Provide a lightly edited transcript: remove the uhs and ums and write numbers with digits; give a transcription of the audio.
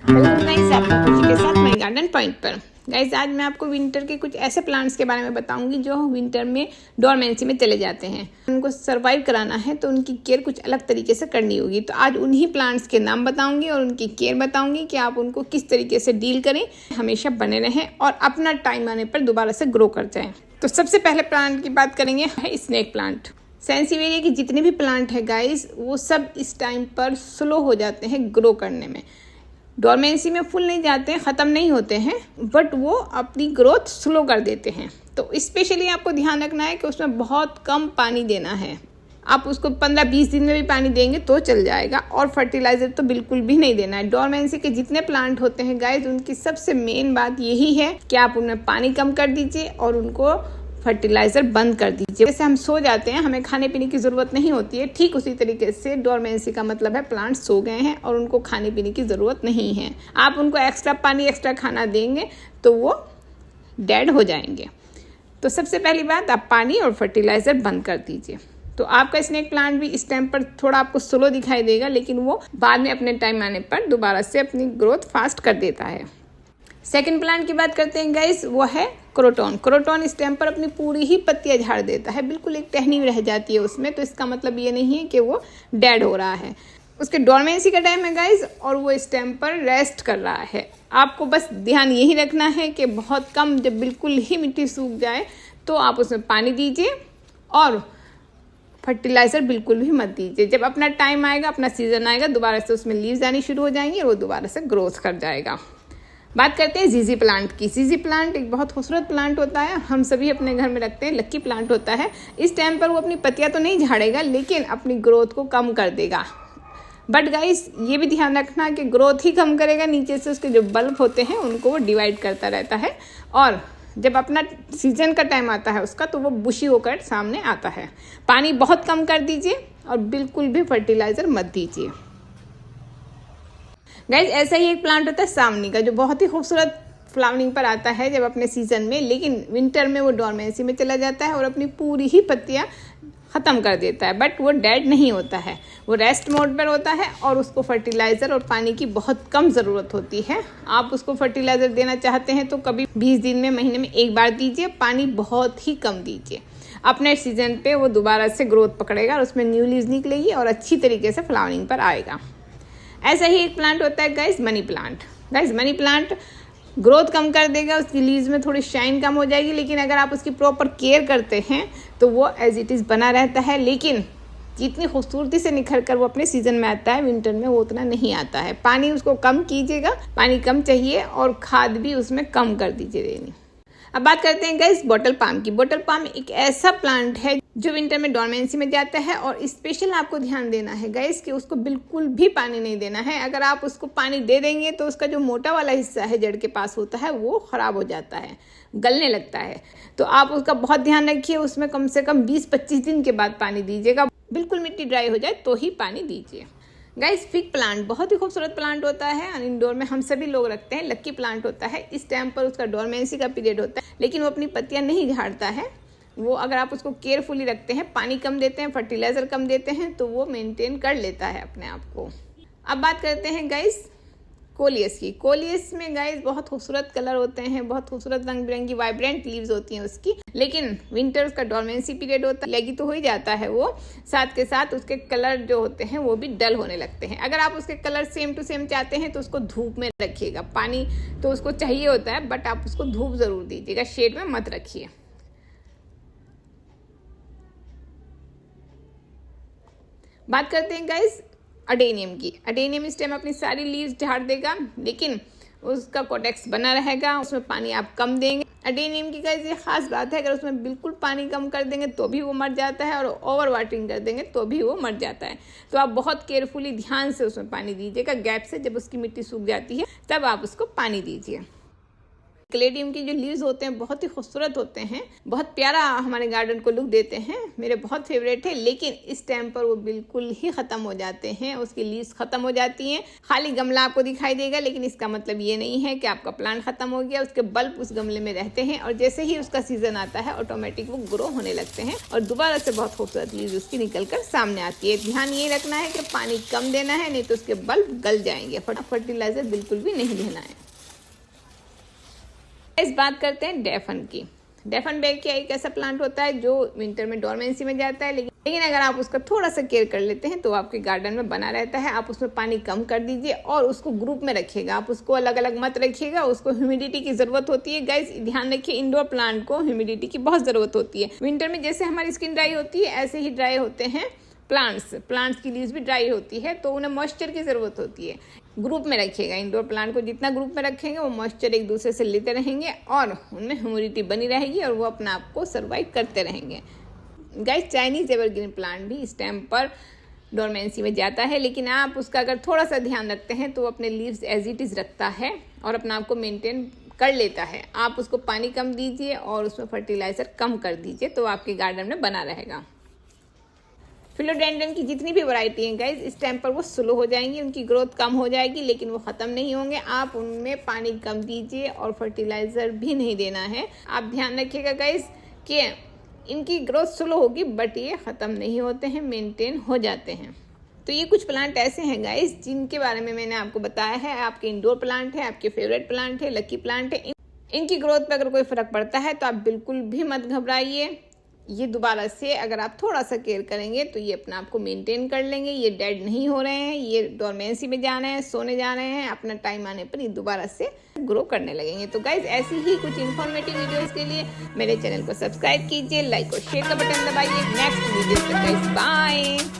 Welcome guys, आपका खुशी के साथ मैं गार्डन पॉइंट पर। गाइस, आज मैं आपको विंटर के कुछ ऐसे प्लांट्स के बारे में बताऊंगी जो विंटर में डोरमेंसी में चले जाते हैं। उनको सरवाइव कराना है तो उनकी केयर कुछ अलग तरीके से करनी होगी। तो आज उन्हीं प्लांट्स के नाम बताऊंगी और उनकी केयर बताऊंगी कि आप उनको किस तरीके से डील करें, हमेशा बने रहें और अपना टाइम आने पर दोबारा से ग्रो कर जाएं। तो सबसे पहले प्लांट की बात करेंगे है स्नेक प्लांट। सेंसिवेरिया के जितने भी प्लांट है गाइस, वो सब इस टाइम पर स्लो हो जाते हैं ग्रो करने में। डोरमेंसी में फुल नहीं जाते हैं, ख़त्म नहीं होते हैं, बट वो अपनी ग्रोथ स्लो कर देते हैं। तो स्पेशली आपको ध्यान रखना है कि उसमें बहुत कम पानी देना है। आप उसको 15-20 दिन में भी पानी देंगे तो चल जाएगा, और फर्टिलाइज़र तो बिल्कुल भी नहीं देना है। डोरमेंसी के जितने प्लांट होते हैं गाइस, उनकी सबसे मेन बात यही है कि आप उनमें पानी कम कर दीजिए और उनको फर्टिलाइज़र बंद कर दीजिए। जैसे हम सो जाते हैं, हमें खाने पीने की ज़रूरत नहीं होती है, ठीक उसी तरीके से डोरमेंसी का मतलब है प्लांट सो गए हैं और उनको खाने पीने की ज़रूरत नहीं है। आप उनको एक्स्ट्रा पानी एक्स्ट्रा खाना देंगे तो वो डेड हो जाएंगे। तो सबसे पहली बात, आप पानी और फर्टिलाइज़र बंद कर दीजिए। तो आपका स्नेक प्लांट भी इस टाइम पर थोड़ा आपको स्लो दिखाई देगा, लेकिन वो बाद में अपने टाइम आने पर दोबारा से अपनी ग्रोथ फास्ट कर देता है। सेकंड प्लांट की बात करते हैं गाइस, वो है क्रोटॉन। क्रोटॉन इस टाइम पर अपनी पूरी ही पत्तियां झाड़ देता है, बिल्कुल एक टहनी रह जाती है उसमें। तो इसका मतलब ये नहीं है कि वो डेड हो रहा है। उसके डोरमेंसी का टाइम है गाइस, और वो इस टाइम पर रेस्ट कर रहा है। आपको बस ध्यान यही रखना है कि बहुत कम, जब बिल्कुल ही मिट्टी सूख जाए तो आप उसमें पानी दीजिए और फर्टिलाइज़र बिल्कुल भी मत दीजिए। जब अपना टाइम आएगा, अपना सीजन आएगा, दोबारा से उसमें लीव्स आनी शुरू हो जाएंगी और वो दोबारा से ग्रोथ कर जाएगा। बात करते हैं जीजी प्लांट की। जीजी प्लांट एक बहुत खूबसूरत प्लांट होता है, हम सभी अपने घर में रखते हैं। लक्की प्लांट होता है। इस टाइम पर वो अपनी पत्तियां तो नहीं झाड़ेगा, लेकिन अपनी ग्रोथ को कम कर देगा। बट गाइस, ये भी ध्यान रखना कि ग्रोथ ही कम करेगा, नीचे से उसके जो बल्ब होते हैं उनको वो डिवाइड करता रहता है, और जब अपना सीजन का टाइम आता है उसका, तो वो बुशी होकर सामने आता है। पानी बहुत कम कर दीजिए और बिल्कुल भी फर्टिलाइज़र मत दीजिए। गाइज, ऐसा ही एक प्लांट होता है सामनी का, जो बहुत ही खूबसूरत फ्लावरिंग पर आता है जब अपने सीजन में, लेकिन विंटर में वो डोरमेंसी में चला जाता है और अपनी पूरी ही पत्तियां ख़त्म कर देता है। बट वो डेड नहीं होता है, वो रेस्ट मोड पर होता है और उसको फर्टिलाइज़र और पानी की बहुत कम ज़रूरत होती है। आप उसको फर्टिलाइज़र देना चाहते हैं तो कभी 20 दिन में, महीने में एक बार दीजिए। पानी बहुत ही कम दीजिए। अपने सीजन पे वो दोबारा से ग्रोथ पकड़ेगा और उसमें न्यू लीव्स निकलेगी और अच्छी तरीके से फ्लावरिंग पर आएगा। ऐसा ही एक प्लांट होता है guys, money plant. Guys, money plant growth कम कर देगा, उसकी लीव्स में थोड़ी शाइन कम हो जाएगी, लेकिन अगर आप उसकी प्रॉपर केयर करते हैं तो वो एज इट इज़ बना रहता है। लेकिन जितनी खूबसूरती से निखर कर वो अपने सीजन में आता है, विंटर में वो उतना नहीं आता है। पानी उसको कम कीजिएगा, पानी कम चाहिए, और खाद भी उसमें कम कर दीजिए देनी। अब बात करते हैं गाइस बॉटल पाम की। बॉटल पाम एक ऐसा प्लांट है जो विंटर में डोरमेंसी में जाता है, और स्पेशल आपको ध्यान देना है गाइस कि उसको बिल्कुल भी पानी नहीं देना है। अगर आप उसको पानी दे देंगे तो उसका जो मोटा वाला हिस्सा है जड़ के पास होता है, वो ख़राब हो जाता है, गलने लगता है। तो आप उसका बहुत ध्यान रखिए, उसमें कम से कम 20-25 दिन के बाद पानी दीजिएगा। बिल्कुल मिट्टी ड्राई हो जाए तो ही पानी दीजिए। गाइस, फिग प्लांट बहुत ही खूबसूरत प्लांट होता है, इंडोर में हम सभी लोग रखते हैं। लक्की प्लांट होता है। इस टाइम पर उसका डोरमेंसी का पीरियड होता है, लेकिन वो अपनी पत्तियां नहीं झाड़ता है। वो अगर आप उसको केयरफुली रखते हैं, पानी कम देते हैं, फर्टिलाइज़र कम देते हैं, तो वो मेंटेन कर लेता है अपने आप को। अब बात करते हैं गाइस कोलियस की। कोलियस में गाइस बहुत खूबसूरत कलर होते हैं, बहुत खूबसूरत रंग बिरंगी वाइब्रेंट लीव्स होती हैं उसकी, लेकिन विंटर का डोरमेंसी पीरियड होता है, लगी तो हो ही जाता है वो। साथ के साथ उसके कलर जो होते हैं वो भी डल होने लगते हैं। अगर आप उसके कलर सेम टू सेम चाहते हैं तो उसको धूप में रखिएगा। पानी तो उसको चाहिए होता है, बट आप उसको धूप ज़रूर दीजिएगा, शेड में मत रखिए। बात करते हैं गाइस अडेनियम की। अडेनियम इस टाइम अपनी सारी लीव्स झाड़ देगा, लेकिन उसका कोटेक्स बना रहेगा, उसमें पानी आप कम देंगे। अडेनियम की गाइस ये खास बात है, अगर उसमें बिल्कुल पानी कम कर देंगे तो भी वो मर जाता है, और ओवर वाटरिंग कर देंगे तो भी वो मर जाता है। तो आप बहुत केयरफुली ध्यान से उसमें पानी दीजिएगा, गैप से। जब उसकी मिट्टी सूख जाती है तब आप उसको पानी दीजिए। क्लेडियम की जो लीव्स होते हैं बहुत ही खूबसूरत होते हैं, बहुत प्यारा हमारे गार्डन को लुक देते हैं, मेरे बहुत फेवरेट है। लेकिन इस टाइम पर वो बिल्कुल ही ख़त्म हो जाते हैं, उसकी लीव्स ख़त्म हो जाती हैं। खाली गमला आपको दिखाई देगा, लेकिन इसका मतलब ये नहीं है कि आपका प्लांट ख़त्म हो गया। उसके बल्ब उस गमले में रहते हैं और जैसे ही उसका सीज़न आता है ऑटोमेटिक वो ग्रो होने लगते हैं और दोबारा से बहुत खूबसूरत लीव्स उसकी निकल कर सामने आती है। ध्यान ये रखना है कि पानी कम देना है, नहीं तो उसके बल्ब गल जाएंगे। फर्टिलाइजर बिल्कुल भी नहीं देना है। इस बात करते हैं डैफन की। डैफन बेकिया एक ऐसा प्लांट होता है जो विंटर में डोरमेंसी में जाता है, लेकिन अगर आप उसका थोड़ा सा केयर कर लेते हैं तो आपके गार्डन में बना रहता है। आप उसमें पानी कम कर दीजिए और उसको ग्रुप में रखिएगा, आप उसको अलग अलग मत रखिएगा। उसको ह्यूमिडिटी की ज़रूरत होती है। गाइस ध्यान रखिए, इंडोर प्लांट को ह्यूमिडिटी की बहुत ज़रूरत होती है। विंटर में जैसे हमारी स्किन ड्राई होती है ऐसे ही ड्राई होते हैं प्लांट्स की लीव्स भी ड्राई होती है, तो उन्हें मॉइस्चर की ज़रूरत होती है। ग्रुप में रखिएगा, इंडोर प्लांट को जितना ग्रुप में रखेंगे वो मॉइस्चर एक दूसरे से लेते रहेंगे और उनमें ह्यूमिडिटी बनी रहेगी और वो अपने आप को सर्वाइव करते रहेंगे। गाइस चाइनीज एवरग्रीन प्लांट भी इस टाइम पर डोरमेंसी में जाता है, लेकिन आप उसका अगर थोड़ा सा ध्यान रखते हैं तो वो अपने लीव्स एज इट इज़ रखता है और अपना आप को मेंटेन कर लेता है। आप उसको पानी कम दीजिए और उसमें फर्टिलाइज़र कम कर दीजिए तो आपके गार्डन में बना रहेगा। फिलोडेंड्रन की जितनी भी वैरायटी हैं गाइज इस टाइम पर वो स्लो हो जाएंगी, उनकी ग्रोथ कम हो जाएगी, लेकिन वो ख़त्म नहीं होंगे। आप उनमें पानी कम दीजिए और फर्टिलाइज़र भी नहीं देना है। आप ध्यान रखिएगा गाइज कि इनकी ग्रोथ स्लो होगी बट ये ख़त्म नहीं होते हैं, मेंटेन हो जाते हैं। तो ये कुछ प्लांट ऐसे हैं गाइज जिनके बारे में मैंने आपको बताया है। आपके इंडोर प्लांट है, आपके फेवरेट प्लांट है, लकी प्लांट है। इनकी ग्रोथ पर अगर कोई फ़र्क पड़ता है तो आप बिल्कुल भी मत घबराइए। ये दोबारा से अगर आप थोड़ा सा केयर करेंगे तो ये अपना आपको मेंटेन कर लेंगे। ये डेड नहीं हो रहे हैं, ये डोरमेंसी में जा रहे हैं, सोने जा रहे हैं। अपना टाइम आने पर ये दोबारा से ग्रो करने लगेंगे। तो गाइज ऐसी ही कुछ इन्फॉर्मेटिव वीडियोस के लिए मेरे चैनल को सब्सक्राइब कीजिए, लाइक और शेयर का बटन दबाइए। नेक्स्ट वीडियो तक गाइज बाय।